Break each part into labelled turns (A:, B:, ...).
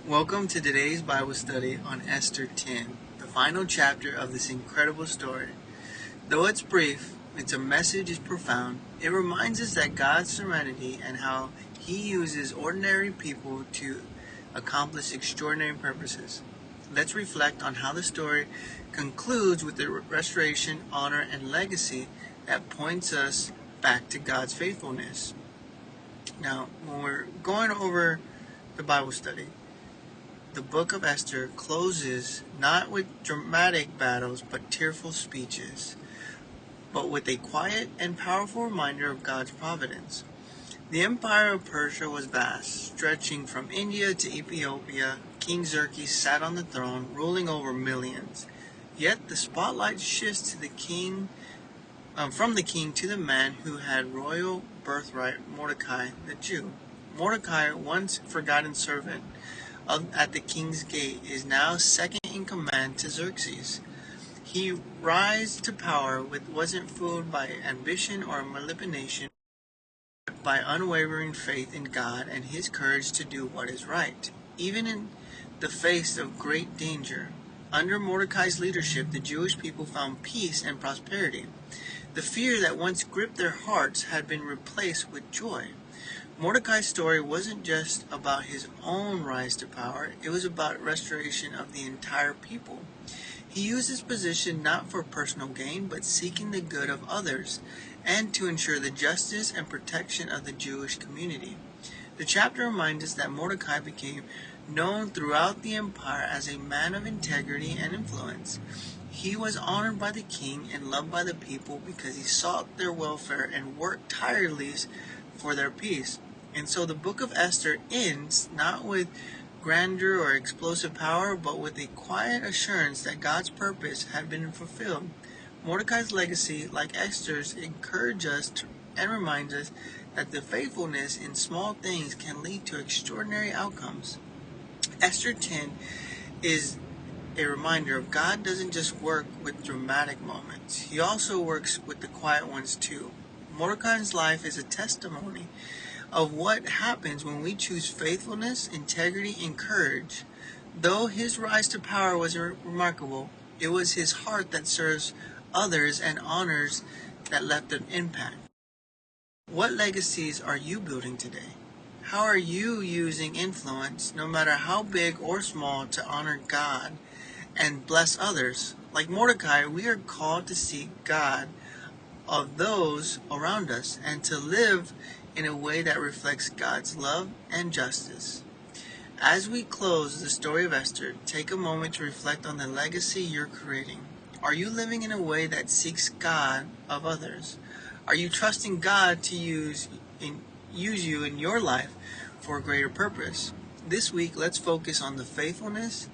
A: Welcome to today's Bible study on Esther 10, the final chapter of this incredible story. Though it's brief, its message is profound. It reminds us that God's serenity and how He uses ordinary people to accomplish extraordinary purposes. Let's reflect on how the story concludes with the restoration, honor, and legacy that points us back to God's faithfulness. Now, when we're going over the Bible study, the book of Esther closes not with dramatic battles but tearful speeches, but with a quiet and powerful reminder of God's providence. The empire of Persia was vast, stretching from India to Ethiopia. King Xerxes sat on the throne, ruling over millions. Yet the spotlight shifts to the king, from the king to the man who had royal birthright, Mordecai, the Jew. Mordecai, once forgotten servant at the king's gate, is now second in command to Xerxes. He rise to power wasn't fueled by ambition or manipulation, but by unwavering faith in God and his courage to do what is right, even in the face of great danger. Under Mordecai's leadership, the Jewish people found peace and prosperity. The fear that once gripped their hearts had been replaced with joy. Mordecai's story wasn't just about his own rise to power, it was about restoration of the entire people. He used his position not for personal gain, but seeking the good of others, and to ensure the justice and protection of the Jewish community. The chapter reminds us that Mordecai became known throughout the empire as a man of integrity and influence. He was honored by the king and loved by the people because he sought their welfare and worked tirelessly for their peace. And so the book of Esther ends not with grandeur or explosive power, but with a quiet assurance that God's purpose had been fulfilled. Mordecai's legacy, like Esther's, encourages us and reminds us that the faithfulness in small things can lead to extraordinary outcomes. Esther 10 is a reminder of God doesn't just work with dramatic moments. He also works with the quiet ones too. Mordecai's life is a testimony of what happens when we choose faithfulness, integrity, and courage. Though his rise to power was remarkable, it was his heart that serves others and honors that left an impact. What legacies are you building today? How are you using influence, no matter how big or small, to honor God and bless others? Like Mordecai, we are called to seek God of those around us and to live in a way that reflects God's love and justice. As we close the story of Esther, take a moment to reflect on the legacy you're creating. Are you living in a way that seeks God of others? Are you trusting God to use you in your life for a greater purpose? This week, let's focus on the faithfulness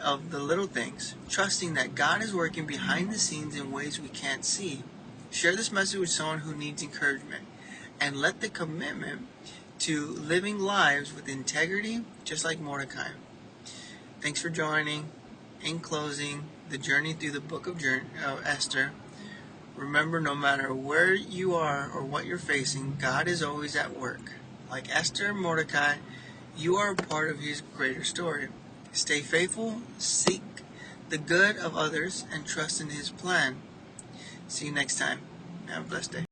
A: of the little things, trusting that God is working behind the scenes in ways we can't see. Share this message with someone who needs encouragement, and let the commitment to living lives with integrity, just like Mordecai. Thanks for joining. In closing, the journey through the book of Esther. Remember, no matter where you are or what you're facing, God is always at work. Like Esther and Mordecai, you are a part of his greater story. Stay faithful, seek the good of others, and trust in his plan. See you next time. Have a blessed day.